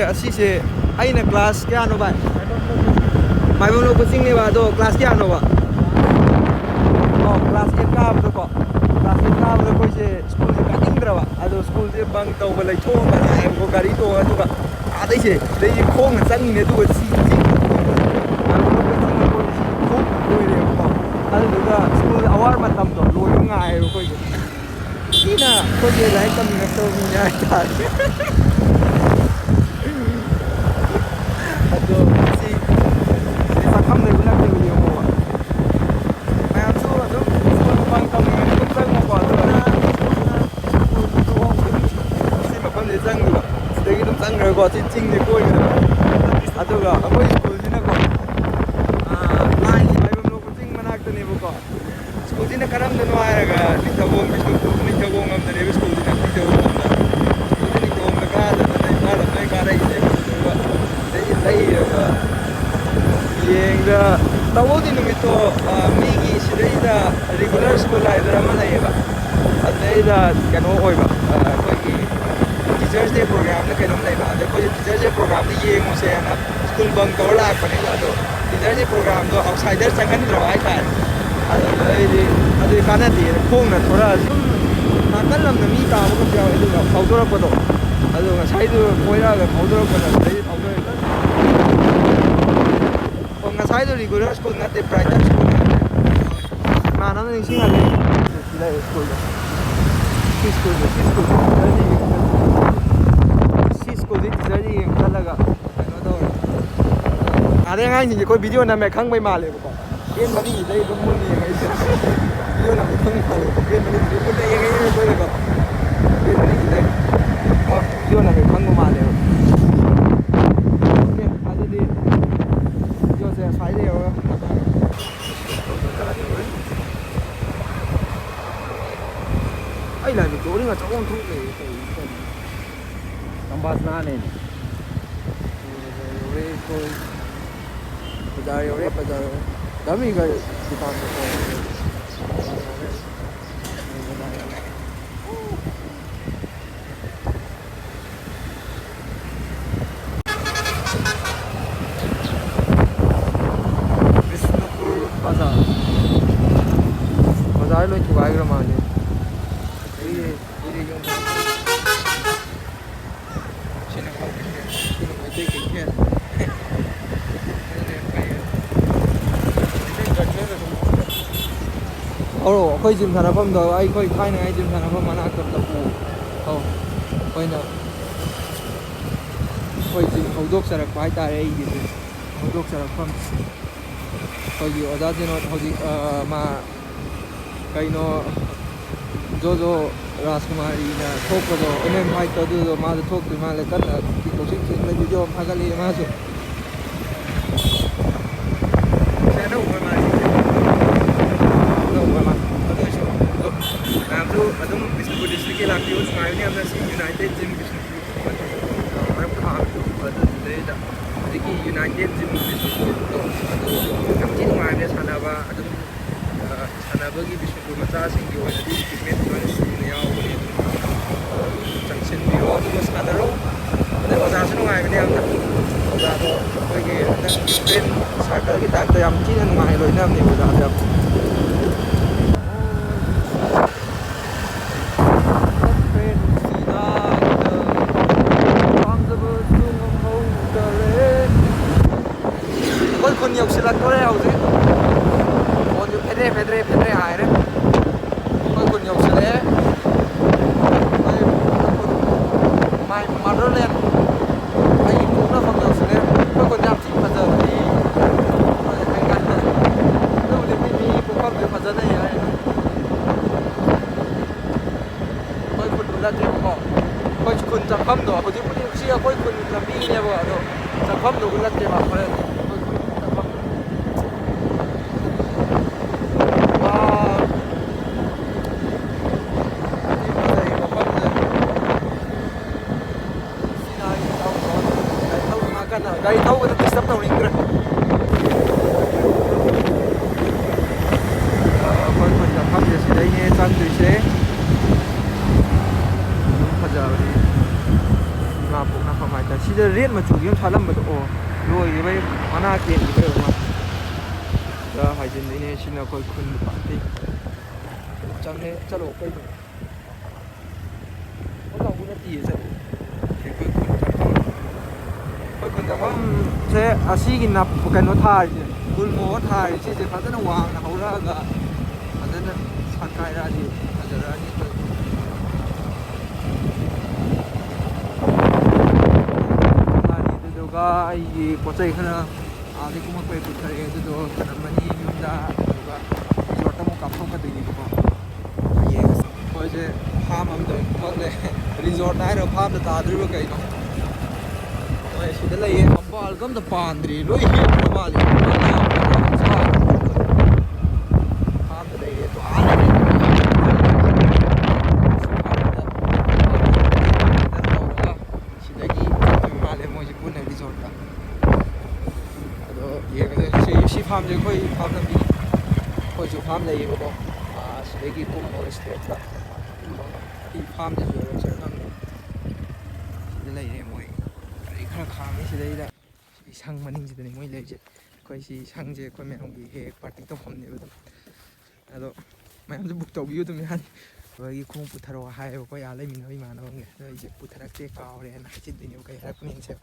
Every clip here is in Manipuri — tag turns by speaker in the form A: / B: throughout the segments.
A: Asise aina class kya no bai mai bom lo coaching ne ba do class kya no ba oh class 8 ka ba ko class 8 ka ba ko je school ka indra ba ado school je bang tau ba lai tho ba na em ko gari to adu ka adai se dei khong chang ne du si adu ka school awar ma tam to lo ngai ro ko je ina ko je lai kam na to mi ya taก็จริงๆเนี่ยคุยกันอ่ะตัวก็คุยสกูลที่นั่นก็ไลน์ที่ไปบำรุงจริงมันนักตัวนี้บุกก็สกูลที่นั่นการำตัวน้อยอะไรกันนิจวงมิสุนิจวงอันนี้สกูลที่นั่นนิจวงอันนั้นนิจวงนักการแต่ในบ้านเราไม่การได้ยินตัวก็ได้ยินได้ก็ยังก็ตัวที่นุ่มตัวมีกี่สิ่งที่จะ regular school อะไรแต่ละมันอะไรบ้างอันนี้จะกันโอ้ยบ้างคุยกี่Teachers Day program na kanom na iba. Dahil ko yung Teachers Day program ni Yeng mo siya na school bang kawala pa nila do. Teachers Day program do outsider sa kanila ay kan. Ado kana di kung na thora nakalam na mita mo ko siya ito na powder ko do. Ado nga side koira ga powder ko na dai powder ito. Kung nga side regular school na te private school na. Mana na ning singa le. Sila school. School. Jadi talaga ano daw ada nga hindi ko video na may khang may mali ko yan mali dai dum mo ni ngay video na may khang mali yan mali ko dai ngay ko ko yan mali dai video na may khang mali okay ada di video saya sai dai ai là video ni nga chong thu le Tambas na nih. Koy Padar. Dami ka si Tanto ko. Bisnupur Bazar. Bazar lo chugai ramane. Khoi gym sanafam do ai khoi khai na gym sanafam mana kar ta pu khoi na khoi gym hodok sarak pai ta re gi hodok sarak pham khoi gi oda jeno hoji ma kaino jojo Rajkumari na thok ko do mm hai to do ma thok ti ma le kan ki ko sing sing le video phagali ma su channel ko ma Adum Bisnupur district ke laki us mai ni amna si United Gym Bisnupur mar kham adu deda diki United Gym Bisnupur to adu kamji mai ne sanaba adum sanaba gi Bisnupur macha sing gi oi adi fitness join su ne yaw ni junction bi ro adu sanaro ade oja su ngai ne amna oja to koi ge na train circle gi tak to yam chi na ngai loi nam ni oja jam nhiều sự lật có đeo chứ còn nhiều phê hài đấy tôi còn nhiều sự lẽ mai mà rất lên anh cũng là không nhiều sự lẽ tôi còn làm chỉ mà giờ thì anh gắn rồi tôi thì mới đi cũng ꯂꯥꯛꯄꯅꯦꯕꯀꯣ ꯑꯩꯈꯣꯏ ꯈꯨꯟ ꯆꯠꯐꯝꯗꯣ ꯍꯧꯖꯤꯛꯄꯨꯗꯤ ꯁꯤ ꯑꯩꯈꯣꯏ ꯈꯨꯟ ꯂꯝꯕꯤꯅꯦꯕ ꯑꯗꯣ ꯆꯠꯐꯝꯗꯣ ꯎꯠꯂꯛꯀꯦꯕ ꯍꯣꯔꯦꯟ ꯑꯩꯈꯣꯏ ꯈꯨꯟ ꯆꯠꯐꯝ ꯒꯥꯔꯤ ꯊꯧꯕꯗ ꯗꯤꯁꯇꯔꯕ ꯇꯧꯅꯤꯡꯗ꯭ꯔꯦ ꯑꯩꯈꯣꯏ ꯈꯨꯟ ꯆꯠꯐꯝꯁꯦ ꯁꯤꯗꯩꯅꯦ ꯆꯪꯗꯣꯏꯁꯦ ꯑꯗꯨꯝ ꯐꯖꯕꯅꯤ ꯏꯃꯥ ꯄꯣꯛꯅꯐꯝ ꯍꯥꯏꯇꯥꯔꯦ ꯁꯤꯗ ꯔꯦꯠ ꯃꯆꯨꯒꯤ ꯑꯃ ꯁꯥꯠꯂꯝꯕꯗꯣ ꯑꯣ ꯂꯣꯏꯔꯤꯕꯩ ꯃꯅꯥ ꯀꯦꯟꯈꯤꯕꯩ ꯑꯃ ꯗ ꯍꯥꯏꯖꯤꯟꯗꯣꯏꯅꯦ ꯁꯤꯅ ꯑꯩꯈꯣꯏ ꯈꯨꯟ ꯄꯥꯔꯇꯤ ꯆꯪꯉꯦ ꯆꯠꯂꯣ ꯀꯩꯅꯣ ꯀꯥꯡꯕꯨ ꯅꯠꯇꯤꯌꯦ ꯆꯠꯂꯣ ꯑꯩꯈꯣꯏ ꯈꯨꯟ ꯆꯠꯐꯝ ꯑꯩꯈꯣꯏ ꯈꯨꯟ ꯆꯠꯐꯝꯁꯦ ꯑꯁꯤꯒꯤ ꯀꯩꯅꯣ ꯊꯥꯔꯤꯁꯦ ꯒꯨꯜꯃꯣꯍꯣꯔ ꯊꯥꯔꯤ ꯁꯤꯁꯦ ꯐꯖꯅ ꯋꯥꯡꯅ ꯍꯧꯔꯛꯑꯒ ꯐꯖꯅ ꯁꯥꯠꯀꯥꯏꯔꯛꯑꯗꯤ ꯐꯖꯔꯛꯑꯅꯤ ꯑꯗꯨꯗꯨꯒ ꯑꯩꯒꯤ ꯄꯣꯠ ꯆꯩ ꯈꯔ ꯑꯥꯗꯩ ꯀꯨꯝꯃꯛꯄꯩ ꯄꯨꯊꯔꯛꯑꯦ ꯑꯗꯨꯗꯣ ꯊꯅꯝꯃꯅꯤ ꯌꯨꯝꯗ ꯑꯗꯨꯒ ꯔꯤꯖꯣꯔꯠꯇ ꯑꯃꯨꯛ ꯀꯥꯞꯊꯣꯛꯀꯗꯣꯏꯅꯦꯕꯀꯣ ꯍꯌꯦꯡ ꯑꯩꯈꯣꯏꯁꯦ ꯐꯥꯝ ꯑꯝꯗ ꯈꯪꯗꯦ ꯔꯤꯖꯣꯔꯠ ꯍꯥꯏꯔ ꯐꯥꯝꯗ ꯇꯥꯗꯣꯔꯤꯕ ꯀꯩꯅꯣ ꯍꯣꯏ ꯁꯤꯗ ꯂꯩꯌꯦ ꯃꯄꯥꯜꯒ ꯑꯝꯇ ꯄꯥꯟꯗ꯭ꯔꯤ ꯂꯣꯏ ꯍꯦꯛꯈ꯭ꯔ ꯃꯥꯜꯂꯦ ꯐꯥꯝꯗ ꯂꯩꯌꯦ ꯁꯤꯗꯒꯤ ꯆꯠꯇꯣꯏ ꯃꯥꯜꯂꯦ ꯃꯣꯏꯁꯦ ꯄꯨꯟꯅ ꯔꯤꯖꯣꯔꯠꯇ ꯑꯗꯣ ꯌꯦꯡꯉꯁꯦ ꯁꯤ ꯐꯥꯝꯁꯦ ꯑꯩꯈꯣꯏ ꯐꯥꯝ ꯂꯝꯕꯤ ꯑꯩꯈꯣꯏꯁꯨ ꯐꯥꯝ ꯂꯩꯌꯦꯕꯀꯣ ꯁꯤꯗꯒꯤ ꯀꯨꯝꯃꯒ ꯏꯁꯇ꯭ꯔꯦꯠꯇ ꯑꯩ ꯐꯥꯝꯗꯁꯨ ꯌꯧꯔꯛꯁꯤꯔ ꯈꯪꯗꯦ ꯁꯤꯗ ꯂꯩꯔꯦ ꯃꯣꯏ ꯒꯥꯔꯤ ꯈꯔ ꯈꯥꯝꯃꯤ ꯁꯤꯗꯩꯗ ꯁꯪ ꯃꯅꯤꯡꯁꯤꯗꯅꯤ ꯃꯣꯏ ꯂꯩꯔꯤꯁꯦ ꯑꯩꯈꯣꯏ ꯁꯤ ꯁꯪꯁꯦ ꯑꯩꯈꯣꯏ ꯃꯌꯥꯝꯒꯤ ꯍꯦꯛ ꯄꯥꯔꯇꯤ ꯇꯧꯐꯝꯅꯦꯕ ꯑꯗꯨꯝ ꯑꯗꯣ ꯃꯌꯥꯝꯁꯨ ꯕꯨꯛ ꯇꯧꯕꯤꯌꯨ ꯑꯗꯨꯝ ꯌꯥꯅꯤ ꯑꯩꯈꯣꯏꯒꯤ ꯈꯣꯡꯎꯞ ꯄꯨꯊꯔꯛꯑꯣ ꯍꯥꯏꯌꯦꯕꯀꯣ ꯌꯥ ꯂꯩꯃꯤꯟꯅꯕ ꯏꯃꯥꯟꯅꯕꯒꯤ ꯑꯗꯣ ꯑꯩꯁꯦ ꯄꯨꯊꯔꯛꯇꯦ ꯀꯥꯎꯔꯦꯅ ꯍꯥꯏꯖꯤꯟꯗꯣꯏꯅꯦꯕ ꯀꯩ ꯍꯥꯏꯔꯛꯄꯅꯦꯁꯦ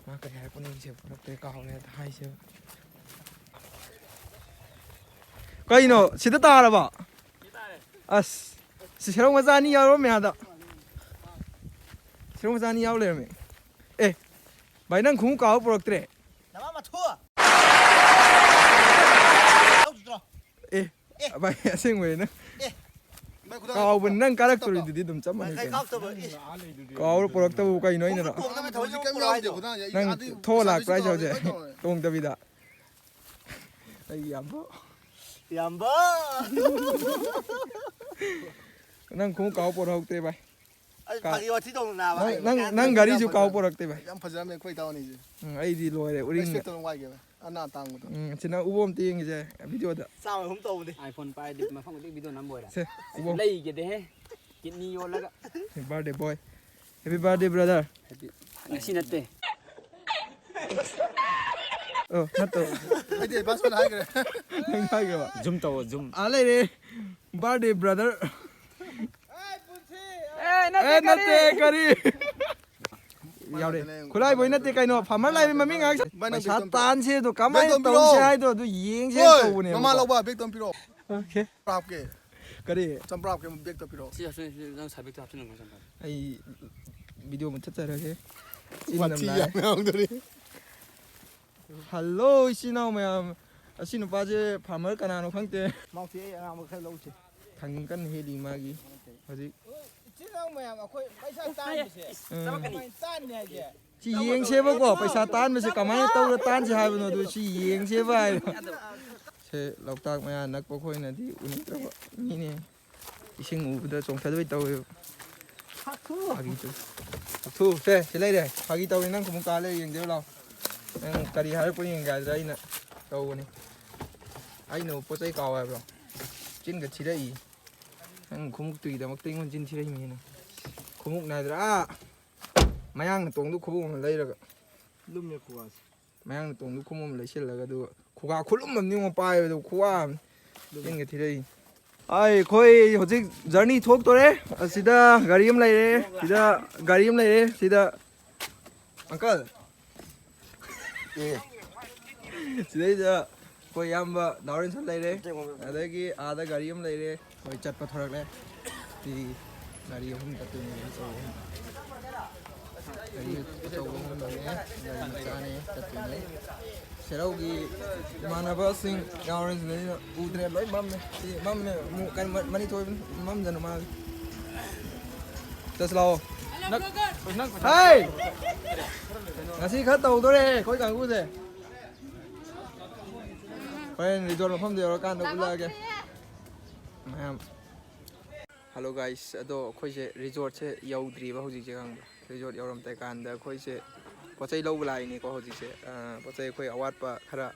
A: ꯃꯥ ꯀꯩ ꯍꯥꯏꯔꯛꯄꯅꯦꯁꯦ ꯄꯨꯔꯛꯇꯦ ꯀꯥꯎꯔꯦꯅ ꯍꯥꯏꯁꯦꯕ ꯀꯩꯅꯣ ꯁꯤꯗ ꯇꯥꯔꯕ ꯑꯁ ꯁꯤ ꯁꯦꯔꯧ ꯃꯆꯥ ꯑꯅꯤ ꯌꯥꯎꯔꯝꯃꯦ ꯑꯗ ꯁꯦꯔꯧ ꯃꯆꯥ ꯑꯅꯤ ꯌꯥꯎ ꯂꯩꯔꯝꯃꯦ ꯑꯦ ꯚꯥꯏ ꯅꯪ ꯈꯣꯡꯎꯞ ꯀꯥꯎ ꯄꯨꯔꯛꯇ꯭ꯔꯦ ꯑꯦ ꯚꯥꯏ ꯑꯁꯦꯡꯕꯩ ꯅꯪ ꯀꯥꯎꯕꯅꯤ ꯅꯪ ꯀꯥꯔꯛꯇꯣꯔꯤꯗꯨꯗꯤ ꯑꯗꯨꯝ ꯆꯞ ꯃꯥꯟꯅꯩ ꯀꯩꯅꯣ ꯀꯥꯎꯔ ꯄꯨꯔꯛꯇꯕꯕꯨ ꯀꯩꯅꯣ ꯑꯩꯅ ꯅꯪ ꯊꯣꯛꯑ ꯂꯥꯛꯄ꯭ꯔꯥ ꯍꯥꯏꯁꯦ ꯍꯧꯖꯤꯛ ꯇꯣꯡꯗꯕꯤꯗ ꯑꯩ ꯌꯥꯝꯕ ꯅꯪ ꯈꯣꯡꯎꯞ ꯀꯥꯎ ꯄꯨꯔꯛꯇꯦ ꯚꯥꯏ ꯅꯪ ꯒꯥꯔꯤꯁꯨ ꯀꯥꯎ ꯄꯨꯔꯛꯇꯦ ꯚꯥꯏ
B: ꯌꯥꯝ ꯐꯖꯔꯝꯃꯦ ꯑꯩꯈꯣꯏ ꯏꯇꯥꯎꯅꯤꯁꯦ
A: ꯑꯩꯗꯤ ꯂꯣꯏꯔꯦ ꯎꯔꯤꯡ
B: ꯑꯅꯥ ꯇꯥꯡꯕꯗꯣ
A: ꯁꯤꯅ ꯎꯕ ꯑꯝꯇ ꯌꯦꯡꯉꯤꯁꯦ ꯚꯤꯗꯤꯑꯣꯗ
C: ꯆꯥꯝꯃ ꯑꯍꯨꯝ ꯇꯧꯕꯅꯤ ꯑꯥꯏꯐꯣꯟ ꯄꯥꯏꯔꯗꯤ ꯃꯐꯝ ꯈꯨꯗꯤꯡ ꯚꯤꯗꯤꯑꯣ ꯅꯝꯕ ꯑꯣꯏꯔꯦ
A: ꯁꯦ ꯎꯕꯣ
C: ꯂꯩꯒꯦꯗꯦꯍꯦ ꯀꯤꯠꯅꯤ ꯌꯣꯜꯂꯒ
A: ꯕꯥꯔꯗꯦ ꯕꯣꯏ ꯍꯦꯄꯤ ꯕꯥꯔꯗꯦ ꯕ꯭ꯔꯗꯔ
C: ꯉꯁꯤ ꯅꯠꯇꯦ
A: ꯑꯣ ꯅꯠꯇꯣ
B: ꯑꯩꯗꯤ ꯑꯦꯗꯚꯥꯟꯁ ꯍꯥꯏꯈ꯭ꯔꯦ
A: ꯅꯪ ꯍꯥꯏꯈ꯭ꯔꯕ
C: ꯖꯨꯝ ꯇꯧꯋꯣ ꯖꯨꯝ
A: ꯂꯩꯔꯦ ꯕꯥꯔꯗꯦ ꯕ꯭ꯔꯗꯔ ꯅꯠꯇꯦ ꯀꯔꯤ ꯌꯥꯎꯔꯦ ꯈꯨꯠꯂꯥꯏꯕꯣꯏ ꯅꯠꯇꯦ ꯀꯩꯅꯣ ꯐꯥꯔꯃꯔ ꯂꯥꯏꯕ ꯃꯃꯤꯡ ꯉꯥꯛ ꯄꯩꯁꯥ ꯇꯥꯟꯁꯦ ꯑꯗꯣ ꯀꯃꯥꯏꯅ ꯇꯧꯁꯦ ꯍꯥꯏꯗꯣ ꯑꯗꯨ ꯌꯦꯡꯁꯦ ꯇꯧꯕꯅꯦꯕ
B: ꯃꯃꯥ ꯂꯧꯕ ꯕꯦꯛꯇꯣ ꯄꯤꯔꯛꯑꯣ
A: ꯑꯣꯀꯦ
B: ꯍꯥꯞꯀꯦ
A: ꯀꯔꯤ
B: ꯆꯝꯄ꯭ꯔꯥ ꯍꯥꯞꯀꯦ ꯕꯦꯛꯇꯣ ꯄꯤꯔꯛꯑꯣ
C: ꯅꯪ ꯁꯥꯕꯤꯛꯇ ꯍꯥꯞꯆꯤꯟꯅꯕ
A: ꯑꯩ ꯚꯤꯗꯤꯑꯣ ꯃꯨꯠꯊꯠꯆꯔꯒꯦ
B: ꯋꯥꯊꯤ ꯌꯥꯝ ꯌꯥꯎꯗꯣꯔꯤ
A: ꯍꯜꯂꯣ ꯏꯆꯤꯟ ꯏꯅꯥꯎ ꯃꯌꯥꯝ ꯑꯁꯤ ꯅꯨꯄꯥꯁꯦ ꯐꯥꯔꯃꯔ ꯀꯅꯥꯅꯣ ꯈꯪꯗꯦ
B: ꯃꯥꯎꯁꯤ ꯑꯩ ꯑꯉꯥꯡꯕ ꯈꯔ ꯂꯧꯁꯦ
A: ꯊꯥꯡꯖꯤꯡ ꯀꯟꯅ ꯍꯦꯜꯂꯤ ꯃꯥꯒꯤ ꯍꯧꯖꯤꯛ
D: ꯏꯆꯤꯜ ꯏꯅꯥꯎ ꯃꯌꯥꯝ ꯑꯩꯈꯣꯏ ꯄꯩꯁꯥ ꯇꯥꯟꯕꯁꯦ ꯀꯃꯥꯏꯅ ꯇꯥꯟꯅꯤ ꯍꯥꯏꯁꯦ
A: ꯁꯤ ꯌꯦꯡꯁꯦꯕꯀꯣ ꯄꯩꯁꯥ ꯇꯥꯟꯕꯁꯦ ꯀꯃꯥꯏꯅ ꯇꯧꯔ ꯇꯥꯟꯁꯦ ꯍꯥꯏꯕꯅꯣ ꯑꯗꯨ ꯁꯤ ꯌꯦꯡꯁꯦꯕ ꯍꯥꯏꯗꯣ ꯁꯦ ꯂꯣꯛꯇꯥꯛ ꯃꯌꯥ ꯅꯛꯄ ꯈꯣꯏꯅꯗꯤ ꯎꯅꯤꯡꯗ꯭ꯔꯕ ꯃꯤꯅꯦ ꯏꯁꯤꯡ ꯎꯕꯗ ꯆꯣꯡꯊꯗꯣꯏ ꯇꯧꯋꯦꯕ ꯐꯥꯒꯤ ꯊꯨ ꯁꯦ ꯁꯤ ꯂꯩꯔꯦ ꯐꯥꯒꯤ ꯇꯧꯔꯤ ꯅꯪ ꯈꯨꯃꯨꯛ ꯀꯥ ꯂꯩ ꯌꯦꯡꯗꯦꯕ ꯂꯥꯎ ꯅꯪ ꯀꯔꯤ ꯍꯥꯏꯔꯛꯄ ꯌꯦꯡꯒꯦ ꯍꯥꯏꯗ꯭ꯔꯥ ꯑꯩꯅ ꯇꯧꯕꯅꯤ ꯑꯩꯅ ꯄꯣꯠ ꯆꯩ ꯀꯥꯎ ꯍꯥꯏꯕ꯭ꯔꯣ ꯆꯤꯟꯒ ꯊꯤꯔꯛꯏ ꯅꯪ ꯈꯣꯡꯎꯞꯇꯨꯒꯤꯗꯃꯛꯇ ꯑꯩꯉꯣꯟꯗ ꯆꯤꯟ ꯊꯤꯔꯛꯏꯅꯦ ꯈꯣꯡꯎꯞ ꯅꯥꯏꯗ꯭ꯔꯥ ꯃꯌꯥꯡꯅ ꯇꯣꯡꯗꯨ ꯈꯣꯡꯎꯞ ꯑꯃ ꯂꯩꯔꯒ
D: ꯂꯨꯝꯃꯦ ꯈꯨꯋꯥꯁꯦ
A: ꯃꯌꯥꯡꯅ ꯇꯣꯡꯗꯨ ꯈꯣꯡꯎꯞ ꯑꯃ ꯂꯩꯁꯤꯜꯂꯒ ꯑꯗꯨꯒ ꯈꯨꯒꯥ ꯈꯨꯠꯂꯨꯝ ꯑꯃ ꯅꯤꯡꯉꯣ ꯄꯥꯏꯕꯗꯨ ꯈꯨꯋꯥ ꯑꯃ ꯆꯤꯟꯒ ꯊꯤꯔꯛꯏ ꯑꯩꯈꯣꯏ ꯍꯧꯖꯤꯛ ꯖꯔꯅꯤ ꯊꯣꯛꯇꯣꯔꯦ ꯑꯁꯤꯗ ꯒꯥꯔꯤ ꯑꯃ ꯂꯩꯔꯦ ꯁꯤꯗ ꯒꯥꯔꯤ ꯑꯃ ꯂꯩꯔꯦ ꯁꯤꯗ ꯑꯪꯀꯜ ꯁꯤꯗꯩꯗ ꯑꯩꯈꯣꯏ ꯏꯌꯥꯝꯕ ꯅꯥꯎꯔꯦꯟꯁꯟ ꯂꯩꯔꯦ ꯑꯗꯒꯤ ꯑꯥꯗ ꯒꯥꯔꯤ ꯑꯃ ꯂꯩꯔꯦ ꯍꯣꯏ ꯆꯠꯄ ꯊꯣꯔꯛꯂꯦ ꯁꯤ ꯒꯥꯔꯤ ꯑꯍꯨꯝ ꯆꯠꯇꯣꯏꯅꯦ ꯑꯆꯧꯕ ꯑꯍꯨꯝ ꯒꯥꯔꯤ ꯑꯆꯧꯕ ꯉꯝꯕꯅꯦ ꯒꯥꯔꯤ ꯃꯆꯥꯅꯦ ꯆꯠꯇꯣꯏꯅꯦ ꯁꯦꯔꯧꯒꯤ ꯏꯃꯥꯟꯅꯕꯁꯤꯡ ꯌꯥꯎꯔꯦ ꯁꯤꯗꯩꯗ ꯎꯗ꯭ꯔꯦ ꯂꯣꯏ ꯃꯝꯃꯦ ꯁꯤ ꯃꯝꯃꯦ ꯑꯃꯨꯛ ꯀꯩꯅꯣ ꯃꯅꯤꯊꯣꯏ ꯃꯝꯖꯅꯨ ꯃꯥꯒꯤ ꯆꯠꯁꯤ ꯂꯥꯛꯑꯣ ꯍꯥꯏ ꯉꯁꯤ ꯈꯔ ꯇꯧꯗꯣꯔꯦ ꯑꯩꯈꯣꯏ ꯀꯥꯡꯕꯨꯁꯦ ꯍꯣꯔꯦꯟ ꯔꯤꯖꯣꯔꯠ ꯃꯐꯝꯗ ꯌꯧꯔꯀꯥꯟꯗ ꯎꯠꯂꯛꯑꯒꯦ ꯃꯌꯥꯝ ꯍꯜꯂꯣ ꯒꯥꯏꯁ ꯑꯗꯣ ꯑꯩꯈꯣꯏꯁꯦ ꯔꯤꯖꯣꯔꯠꯁꯦ ꯌꯧꯗ꯭ꯔꯤꯕ ꯍꯧꯖꯤꯛꯁꯦ ꯈꯪꯕ꯭ꯔꯥ ꯔꯤꯖꯣꯔꯠ ꯌꯧꯔꯝꯗꯥꯏ ꯀꯥꯟꯗ ꯑꯩꯈꯣꯏꯁꯦ ꯄꯣꯠꯆꯩ ꯂꯧꯕ ꯂꯥꯛꯏꯅꯤꯀꯣ ꯍꯧꯖꯤꯛꯁꯦ ꯄꯣꯠꯆꯩ ꯑꯩꯈꯣꯏ ꯑꯋꯥꯠꯄ ꯈꯔ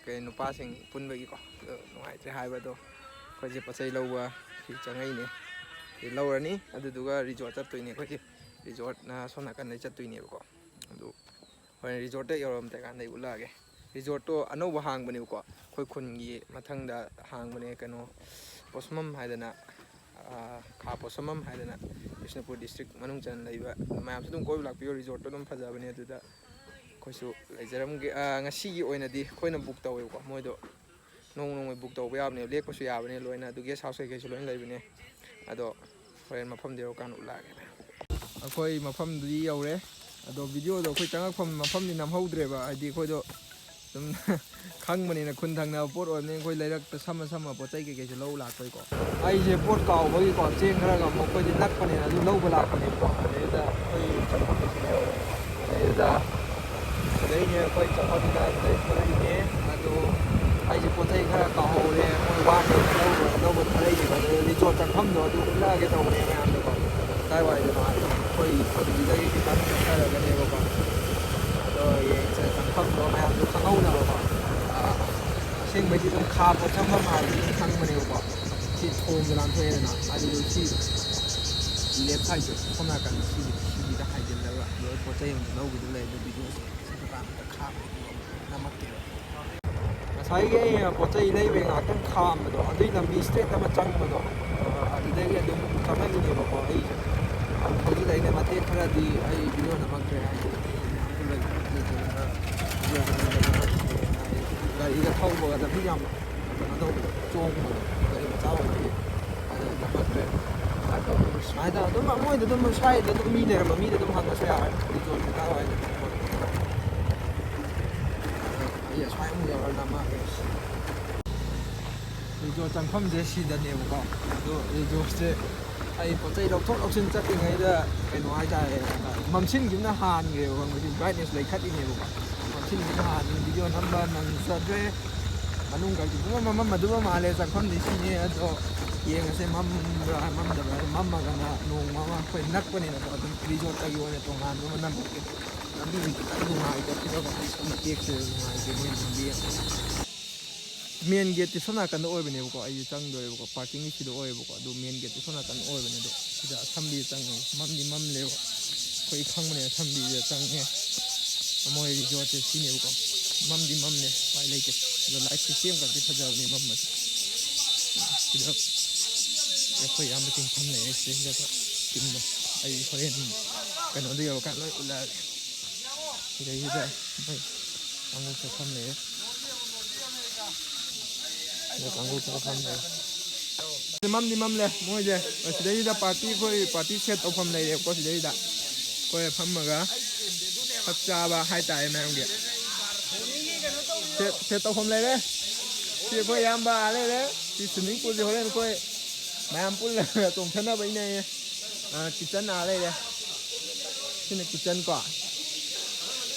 A: ꯀꯩ ꯅꯨꯄꯥꯁꯤꯡ ꯄꯨꯟꯕꯒꯤꯀꯣ ꯑꯗꯣ ꯅꯨꯡꯉꯥꯏꯇ꯭ꯔꯦ ꯍꯥꯏꯕꯗꯣ ꯑꯩꯈꯣꯏꯁꯦ ꯄꯣꯠꯆꯩ ꯂꯧꯕ ꯁꯤ ꯆꯪꯉꯛꯏꯅꯦ ꯂꯧꯔꯅꯤ ꯑꯗꯨꯗꯨꯒ ꯔꯤꯖꯣꯔꯠ ꯆꯠꯇꯣꯏꯅꯦ ꯑꯩꯈꯣꯏꯁꯦ ꯔꯤꯖꯣꯔꯠꯅ ꯁꯣꯝ ꯅꯥꯀꯟꯗꯩ ꯆꯠꯇꯣꯏꯅꯦꯕꯀꯣ ꯑꯗꯨ ꯍꯣꯔꯦꯟ ꯔꯤꯖꯣꯔꯠꯇ ꯌꯧꯔꯝꯗꯥꯏ ꯀꯥꯟꯗ ꯑꯩ ꯎꯠꯂꯛꯑꯒꯦ ꯔꯤꯖꯣꯔꯠꯇꯣ ꯑꯅꯧꯕ ꯍꯥꯡꯕꯅꯦꯕꯀꯣ ꯑꯩꯈꯣꯏ ꯈꯨꯟꯒꯤ ꯃꯊꯪꯗ ꯍꯥꯡꯕꯅꯦ ꯀꯩꯅꯣ ꯄꯣꯠꯁꯨꯃꯝ ꯍꯥꯏꯗꯅ ꯈꯥ ꯄꯣꯠꯁꯨꯃꯝ ꯍꯥꯏꯗꯅ ꯕꯤꯁꯅꯨꯄꯨꯔ ꯗꯤꯁꯇ꯭ꯔꯤꯛ ꯃꯅꯨꯡ ꯆꯟꯅ ꯂꯩꯕ ꯃꯌꯥꯝꯁꯨ ꯑꯗꯨꯝ ꯀꯣꯏꯕ ꯂꯥꯛꯄꯤꯌꯣ ꯔꯤꯖꯣꯔꯠꯇꯣ ꯑꯗꯨꯝ ꯐꯖꯕꯅꯦ ꯑꯗꯨꯗ ꯑꯩꯈꯣꯏꯁꯨ ꯂꯩꯖꯔꯝꯒꯦ ꯉꯁꯤꯒꯤ ꯑꯣꯏꯅꯗꯤ ꯑꯩꯈꯣꯏꯅ ꯕꯨꯛ ꯇꯧꯋꯦꯕꯀꯣ ꯃꯣꯏꯗꯣ ꯅꯣꯡꯃꯩ ꯕꯨꯛ ꯇꯧꯕ ꯌꯥꯕꯅꯦ ꯂꯦꯛꯄꯁꯨ ꯌꯥꯕꯅꯦ ꯂꯣꯏꯅ ꯑꯗꯨ ꯒꯦꯁ ꯍꯥꯎꯁ ꯀꯩꯀꯩꯁꯨ ꯂꯣꯏꯅ ꯂꯩꯕꯅꯦ ꯑꯗꯣ ꯍꯣꯔꯦꯟ ꯃꯐꯝꯗ ꯌꯧꯔꯀꯥꯟꯗ ꯎꯠꯂꯛꯑꯒꯦ ꯑꯩꯈꯣꯏ ꯃꯐꯝꯗꯨꯗꯤ ꯌꯧꯔꯦ ꯑꯗꯣ ꯚꯤꯗꯤꯑꯣꯗꯣ ꯑꯩꯈꯣꯏ ꯆꯪꯉꯛꯐꯝ ꯃꯐꯝꯗꯤ ꯅꯝꯍꯧꯗ꯭ꯔꯦꯕ ꯍꯥꯏꯗꯤ ꯑꯩꯈꯣꯏꯗꯣ ꯑꯗꯨꯝ ꯈꯪꯕꯅꯤꯅ ꯈꯨꯟ ꯊꯪꯅꯕ ꯄꯣꯠ ꯑꯣꯏꯕꯅꯤꯅ ꯑꯩꯈꯣꯏ ꯂꯩꯔꯛꯇ ꯁꯝꯃ ꯄꯣꯠ ꯆꯩ ꯀꯩꯀꯩꯁꯨ ꯂꯧ ꯂꯥꯛꯄꯩꯀꯣ ꯑꯩꯁꯦ ꯄꯣꯠ ꯀꯥꯎꯕꯒꯤꯀꯣ ꯆꯦꯡ ꯈꯔꯒ ꯑꯃꯨꯛ ꯑꯩꯈꯣꯏꯗꯤ ꯅꯛꯄꯅꯤꯅ ꯑꯗꯨ ꯂꯧꯕ ꯂꯥꯛꯄꯅꯦꯕꯀꯣ ꯑꯗꯩꯗ ꯑꯗꯩꯅꯦ ꯑꯩꯈꯣꯏ ꯆꯠꯐꯝꯗ ꯑꯗꯩ ꯊꯣꯛꯂꯛꯏꯅꯦ ꯑꯗꯣ ꯑꯩꯁꯦ ꯄꯣꯠ ꯆꯩ ꯈꯔ ꯀꯥꯎꯍꯧꯔꯦ ꯃꯣꯏ ꯋꯥꯠꯂꯦꯅ ꯂꯧꯕ ꯊꯥꯔꯛꯏꯅꯦꯕ ꯑꯗꯣ ꯔꯤꯖꯣꯔꯠ ꯆꯠꯐꯝꯗꯣ ꯑꯗꯨ ꯎꯠꯂꯛꯑꯒꯦ ꯇꯧꯕꯅꯦ ꯃꯌꯥꯝꯗꯀꯣ ꯀꯥꯏꯋꯥꯏꯗꯅꯣ ꯑꯩꯈꯣꯏ ꯈꯨꯟꯁꯤꯗꯒꯤ ꯈꯤꯇꯪ ꯆꯠꯊꯔꯒꯅꯦꯕꯀꯣ ꯑꯗꯣ ꯌꯦꯡꯁꯦ ꯆꯪꯐꯝꯗꯣ ꯃꯌꯥꯝꯁꯨ ꯈꯪꯍꯧꯅꯕꯀꯣ ꯑꯁꯦꯡꯕꯩꯗꯤ ꯑꯗꯨꯝ ꯈꯥ ꯄꯣꯠꯁꯪꯐꯝ ꯍꯥꯏꯕꯗꯤ ꯑꯗꯨꯝ ꯈꯪꯕꯅꯦꯕꯀꯣ ꯁꯤ ꯊꯣꯡꯗ ꯂꯥꯟꯊꯣꯛꯑꯦꯗꯅ ꯑꯗꯨꯗꯣ ꯁꯤ ꯂꯦꯐ ꯁꯥꯏꯗꯁꯦ ꯁꯣꯝ ꯅꯥꯀꯟꯗ ꯁꯤꯒꯤꯗ ꯍꯥꯏꯖꯤꯜꯂꯒ ꯑꯗꯨꯒ ꯄꯣꯠ ꯆꯩ ꯑꯃꯁꯨ ꯂꯧꯕꯤꯗꯨ ꯂꯩ ꯑꯗꯨ ꯚꯤꯗꯤꯑꯣꯁꯦ ꯁꯤ ꯗꯨꯀꯥꯟꯗ ꯈꯥꯝꯃꯦ ꯅꯝꯃꯛꯀꯦꯕ ꯉꯁꯥꯏꯒꯤ ꯑꯩꯅ ꯄꯣꯠ ꯆꯩ ꯂꯩꯕꯩ ꯉꯥꯛꯇꯪ ꯈꯥꯝꯕꯗꯣ ꯑꯗꯨꯏ ꯂꯝꯕꯤ ꯏꯁꯇ꯭ꯔꯦꯠ ꯑꯃ ꯆꯪꯕꯗꯣ ꯑꯗꯨꯗꯒꯤ ꯑꯗꯨꯝ ꯆꯪꯉꯛꯏꯅꯦꯕꯀꯣ ꯑꯩꯁꯦ ꯍꯧꯖꯤꯛ ꯑꯩꯅ ꯃꯇꯦꯛ ꯈꯔꯗꯤ ꯑꯩ ꯚꯤꯗꯤꯑꯣ ꯅꯝꯃꯛꯇ꯭ꯔꯦ ꯍꯥꯏꯗꯤ ꯒꯥꯔꯤꯒ ꯊꯧꯕꯒ ꯂꯝꯕꯤ ꯌꯥꯝ ꯀꯩꯅꯣ ꯇꯧꯕꯗꯣ ꯆꯣꯡꯕꯗꯣ ꯒꯥꯔꯤ ꯃꯆꯥ ꯑꯣꯏꯕꯒꯤ ꯑꯗꯨ ꯅꯝꯃꯛꯇ꯭ꯔꯦ ꯁꯨꯃꯥꯏꯅ ꯑꯗꯨꯝ ꯃꯣꯏꯗ ꯑꯗꯨꯝ ꯁ꯭ꯋꯥꯏꯗ ꯑꯗꯨꯝ ꯃꯤ ꯂꯩꯔꯝꯕ ꯃꯤꯗ ꯑꯗꯨꯝ ꯍꯪꯉꯁꯨ ꯌꯥꯔꯦ ꯔꯤꯖꯣꯔꯠ ꯀꯥꯏꯋꯥꯏꯗ ꯑꯩ ꯑꯁ꯭ꯋꯥꯏ ꯑꯃꯨꯛ ꯌꯧꯔ ꯅꯝꯃꯛꯑꯒꯦ ꯔꯤꯖꯣꯔꯠ ꯆꯪꯐꯝꯁꯦ ꯁꯤꯗꯅꯦꯕꯀꯣ ꯑꯗꯣ ꯔꯤꯖꯣꯔꯠꯁꯦ ꯑꯩ ꯄꯣꯠ ꯆꯩ ꯂꯧꯊꯣꯛ ꯂꯧꯁꯤꯟ ꯆꯠꯂꯤꯉꯩꯗ ꯀꯩꯅꯣ ꯍꯥꯏꯇꯥꯔꯦ ꯃꯝꯁꯤꯟꯈꯤꯕꯅ ꯍꯥꯟꯈ꯭ꯔꯦꯕ ꯈꯪꯕꯁꯤ ꯕ꯭ꯔꯥꯏꯠꯅꯦꯁ ꯂꯩꯈꯠꯂꯤꯅꯦꯕꯀꯣ ꯃꯝꯁꯤꯟꯈꯤꯕꯅ ꯍꯥꯟꯈ꯭ꯔꯦ ꯚꯤꯗꯤꯑꯣ ꯅꯝꯕ ꯅꯪꯖꯗ꯭ꯔꯦ ꯃꯅꯨꯡꯒꯤ ꯄꯨꯡꯃꯝ ꯃꯝꯃꯝꯃꯗꯨꯕ ꯃꯥꯜꯂꯦ ꯆꯪꯐꯝꯗꯤ ꯁꯤꯅꯦ ꯑꯗꯣ ꯌꯦꯡꯉꯁꯦ ꯃꯝꯕ꯭ꯔꯥ ꯃꯝꯗꯕ꯭ꯔꯥ ꯑꯗꯨ ꯃꯝꯃꯒꯅ ꯅꯣꯡꯃ ꯑꯃ ꯑꯩꯈꯣꯏ ꯅꯛꯄꯅꯤꯅꯀꯣ ꯑꯗꯨꯝ ꯔꯤꯖꯣꯔꯠꯇꯒꯤ ꯑꯣꯏꯅ ꯇꯣꯉꯥꯟꯕ ꯑꯃ ꯅꯝꯃꯛꯀꯦ ꯂꯝꯕꯤꯁꯤ ꯈꯤꯇꯪ ꯅꯨꯡꯉꯥꯏꯇꯕꯁꯤꯗꯀꯣ ꯇꯦꯛꯁꯦ ꯅꯨꯡꯉꯥꯏꯇꯦ ꯃꯣꯏ ꯂꯝꯕꯤ ꯃꯦꯟ ꯒꯦꯠꯇꯤ ꯁꯣꯝ ꯅꯥꯀꯟꯗ ꯑꯣꯏꯕꯅꯦꯕꯀꯣ ꯑꯩꯁꯦ ꯆꯪꯗꯣꯔꯦꯕꯀꯣ ꯄꯥꯔꯀꯤꯡꯒꯤ ꯁꯤꯗ ꯑꯣꯏꯌꯦꯕꯀꯣ ꯑꯗꯨ ꯃꯦꯟ ꯒꯦꯠꯇꯤ ꯁꯣꯝ ꯅꯥꯀꯟꯗ ꯑꯣꯏꯕꯅꯦ ꯑꯗꯣ ꯁꯤꯗ ꯑꯁꯝꯕꯤꯗ ꯆꯪꯉꯦ ꯃꯝꯗꯤ ꯃꯝꯂꯦꯕ ꯑꯩꯈꯣꯏ ꯈꯪꯕꯅꯦ ꯑꯁꯝꯕꯤꯗ ꯆꯪꯉꯦ ꯃꯣꯏ ꯔꯤꯖꯣꯔꯠꯁꯦ ꯁꯤꯅꯦꯕꯀꯣ ꯃꯝꯗꯤ ꯃꯝꯂꯦ ꯎꯄꯥꯏ ꯂꯩꯇꯦ ꯑꯗꯣ ꯂꯥꯏꯠ ꯁꯤꯁꯇꯦꯝꯒꯗꯤ ꯐꯖꯕꯅꯦ ꯃꯝꯕꯁꯦ ꯁꯤꯗ ꯑꯩꯈꯣꯏ ꯏꯌꯥꯝꯕꯁꯤꯡ ꯐꯝ ꯂꯩꯔꯦ ꯁꯤꯗꯩꯁꯤꯗ ꯇꯤꯝꯗꯣ ꯑꯩ ꯍꯣꯔꯦꯟ ꯀꯩꯅꯣꯗ ꯌꯧꯔꯀꯥꯟꯗ ꯂꯣꯏ ꯎꯠꯂꯛꯑꯒꯦ ꯁꯤꯗꯩꯁꯤꯗ ꯃꯣꯏ ꯀꯥꯡꯕꯨ ꯆꯠꯐꯝ ꯂꯩꯔꯦ ꯀꯥꯡꯕꯨ ꯆꯠꯐꯝ ꯂꯩꯔꯦ ꯃꯝꯗꯤ ꯃꯝꯂꯦ ꯃꯣꯏꯁꯦ ꯁꯤꯗꯩꯁꯤꯗ ꯑꯩꯈꯣꯏ ꯄꯥꯔꯇꯤ ꯁꯦꯠ ꯇꯧꯐꯝ ꯂꯩꯔꯦꯕꯀꯣ ꯁꯤꯗꯩꯁꯤꯗ ꯑꯩꯈꯣꯏ ꯐꯝꯃꯒ ꯆꯥꯛ ꯆꯥꯕ ꯍꯥꯏꯇꯥꯔꯦ ꯃꯌꯥꯝꯒꯤ ꯁꯦꯠ ꯇꯧꯐꯝ ꯂꯩꯔꯦ ꯁꯤ ꯑꯩꯈꯣꯏ ꯏꯌꯥꯝꯕ ꯂꯩꯔꯦ ꯁꯤ ꯁ꯭ꯋꯤꯃꯤꯡ ꯄꯨꯜꯁꯦ ꯍꯣꯔꯦꯟ ꯑꯩꯈꯣꯏ ꯃꯌꯥꯝ ꯄꯨꯜꯂꯒ ꯆꯣꯡꯊꯅꯕꯩꯅꯦ ꯀꯤꯠꯆꯟ ꯂꯩꯔꯦ ꯁꯤꯅ ꯀꯤꯠꯆꯟ ꯀꯣ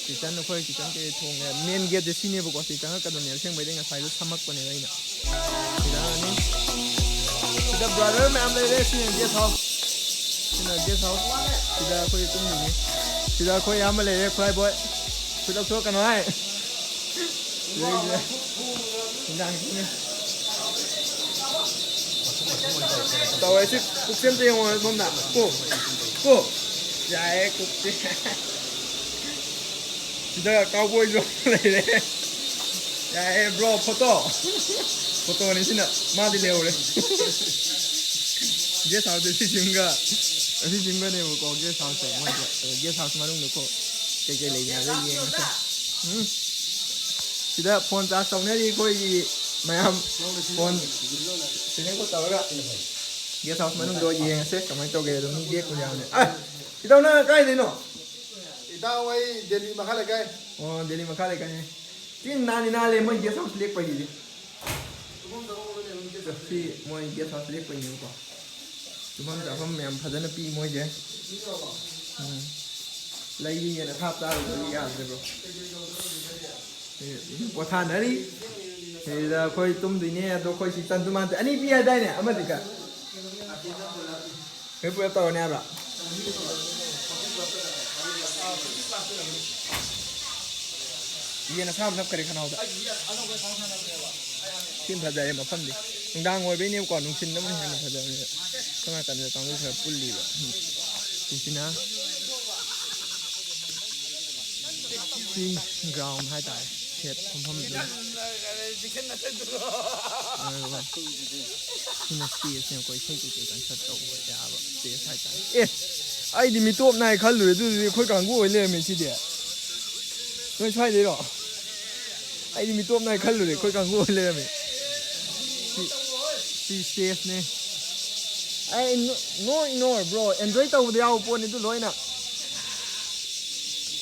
A: ꯀꯤꯠꯆꯟ ꯑꯩꯈꯣꯏ ꯀꯤꯠꯆꯟ ꯀꯩ ꯊꯣꯡꯉꯦ ꯃꯦꯟ ꯒꯦꯠꯁꯦ ꯁꯤꯅꯦꯕꯀꯣ ꯁꯤ ꯆꯪꯉꯛꯀꯗꯕꯅꯦ ꯑꯁꯦꯡꯕꯩꯗꯤ ꯉꯁꯥꯏꯗꯣ ꯁꯝꯃꯛꯄꯅꯦꯕ ꯑꯩꯅ ꯁꯤꯗꯅꯤ ꯁꯤꯗ ꯕ꯭ꯔꯗꯔ ꯃꯌꯥꯝ ꯂꯩꯔꯦ ꯁꯤꯅ ꯒꯦꯁ ꯍꯥꯎꯁ ꯁꯤꯗ ꯑꯩꯈꯣꯏ ꯇꯨꯝꯃꯤꯅꯤ ꯁꯤꯗ ꯑꯩꯈꯣꯏ ꯑꯌꯥꯝꯕ ꯂꯩꯔꯦ ꯈꯨꯔꯥꯏ ꯕꯣꯏ ꯈꯨꯠ ꯂꯧꯊꯣꯛꯀꯅꯣ ꯍꯥꯏ ꯁꯤꯗꯩꯁꯤꯗ ꯏꯟꯖꯥꯡ ꯊꯣꯡꯉꯦ tàu ấy cục xiêm tiền rồi không nào cô dài cục tiền giờ cao bôi rồi này đấy dài bro photo này xin ạ ma đi liều đấy ghé sao thì xin cái này mà có ghé sao sẽ ngoài ghé sao mà đúng được cô cái lấy nhà cái gì nghe thì đó phone ta xong đấy đi coi gì mày am phone thì nó có tàu đó ghé sao mà đúng rồi gì nghe sẽ comment cho ghé đúng ghé của nhau này à thì đâu nó cái này nó
B: Ita wai Delhi makhala kai.
A: Oh, Delhi makha le kai. Tin na le moi guest house lek pai di. Si moi guest house lek pai ni ko. Tumam ja pham mem phajana pi moi je. Lai ni na thap ta ro ya de bro. Ko tha na ri. He da khoi tum di ne do khoi si tan tuman ani pi ya dai ne amadi ka. He pu ta ne bra. Ye na thap thap kare khana da. Tin phajai ma pham di. Dang ngoi be ne ko nung sin na man he phajai ne. Kama kan da tang lu phai pul li ba. Tu sin na. Si ground hai tai. Thiệt không không được. Khi mà xì xem coi thấy cái cảnh sát tàu ở nhà vậy, xì sai trái. Ê, ai đi mi tôm này khăn lưỡi tôi khơi càng ngồi lên mình chi địa. Tôi sai đấy rồi. Ai đi mi tôm này khăn lưỡi khơi càng ngồi lên mình. Si safe nè. Ai no bro, enjoy tàu đi ao pon itu lối nè.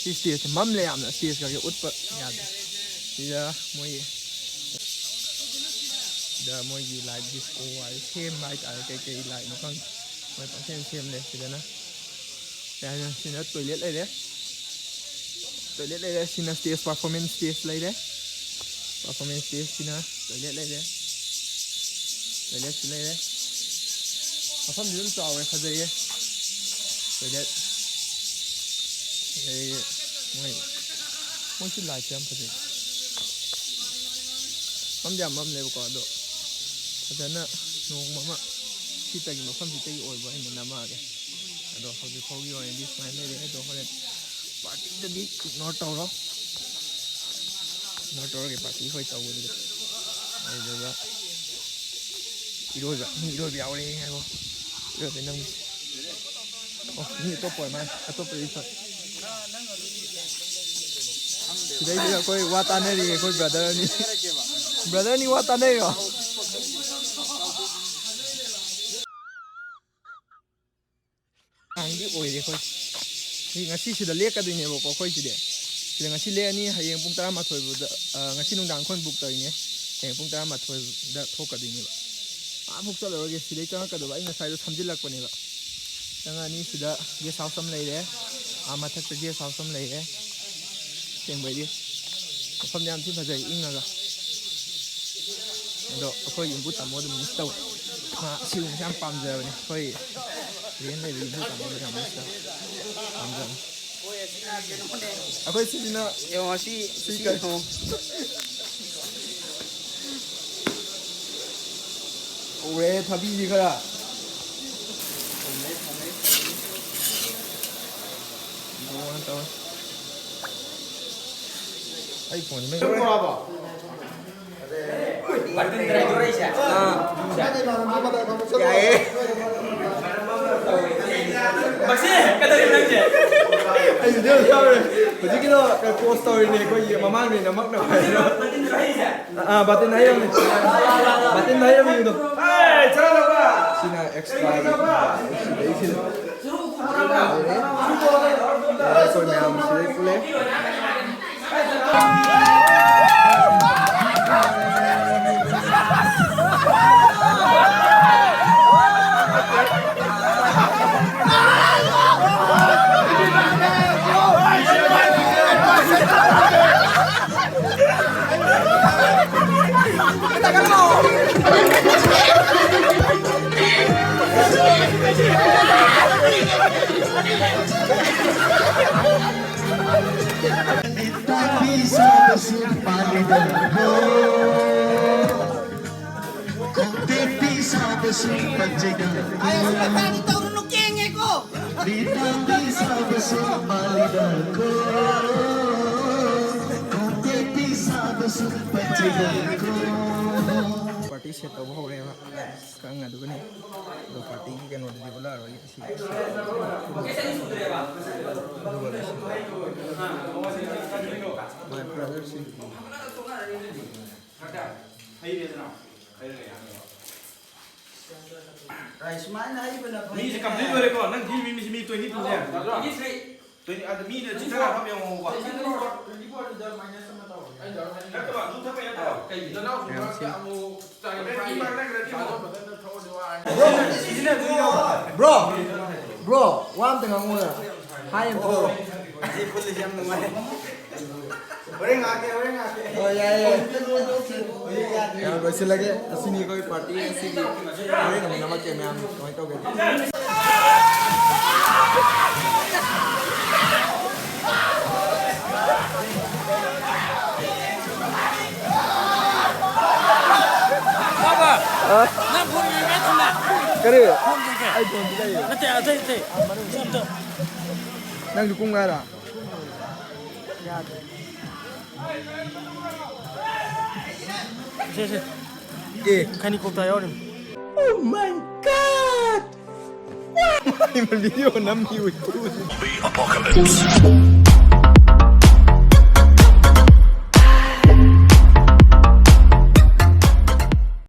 A: Si stage mắm lẹm nè, stage cái út bự nhà. Giờ mỗi lại disco ai xem lại cái lại nó không mỗi bạn xem này thì đó đây xin nó toilet đây đấy xin nó stage performance stage đây đấy performance stage xin nó toilet đây đấy mà không đứng trò về phải gì toilet đây mỗi xin lại xem phải gì mắm dầm mắm này có độ, cho nên nông mắm á, khi tay mà không thì tay ổi vậy mình làm cái, đó họ thì phơi rồi đi xài này đấy, đó họ lại party cái đi nó trâu đó, nó trâu cái party hơi trâu rồi đấy, rồi đó, đi đôi béo đi hay không, rồi phải nâng, như tôi bồi mà, tôi bồi đi thì đây là coi Watan này thì coi brother ni Watan này rồi anh đi ôi đi coi thì ngày xưa đã liếc cái gì nhỉ bộ có coi gì đấy thì ngày xưa liếc ni hay yang pung mà thôi ngày xưa nông đảng con buộc tới nhỉ yang pung mà thôi đã thô cái gì nhỉ buộc cho rồi cái thì đấy cho cái đồ anh ngày sai tham dự lạc cái này vậy chẳng hạn như đã cái sao xâm lấy đấy mà thật sự cái sao xâm lấy đấy xem vậy đi không nhắm thì phải dậy in là đó khơi input tạm một mình tàu mà siêu sang pam giờ này khơi liên này input tạm một mình tàu pam giờ khơi xin nó yêu si cái không 왜 답이 이거야 iPhone mấy cái
C: Bật lên đây rồi chứ. Bác sĩ, cái đây là gì?
A: Anh nhìn thấy sao rồi? Bởi vì cái post story này có gì mà mang mình nó mắc nào phải đâu. Bà tên thấy không? Bà tên thấy không? Ê, sao đâu quá? Xin là extra. Đấy xin. Đấy, rồi nhà mình sẽ phụ lễ.
D: Ayaw sila tani tawag ng kenge ko.
A: Party set up हो रहे हैं कहाँ आदू नहीं दो party की क्या नोट दी बोला रही है किसी my brother see
D: Rice man ay ba na?
E: มีจะกลับนิดเลยก่อนนั่งที่มีตัวนิดนึงเนี่ย
A: อาจจะมีเดี๋ยวชิ้นละทำยังไงวะ
D: bro one thing ang muna high and low oh yeah ya guys lagi sini koi party sini ini nama kami yang kami tahu gitu
C: Nak pun ni macam mana?
A: kere
C: Pun juga.
A: ai pun juga ya
C: Nanti ada itu. Contoh.
A: nang dukung gara
C: Sih.
A: eh
C: Kan ikut tayo ni.
A: oh my god มันวิดีโอน้ำมิวอีก
E: The apocalypse.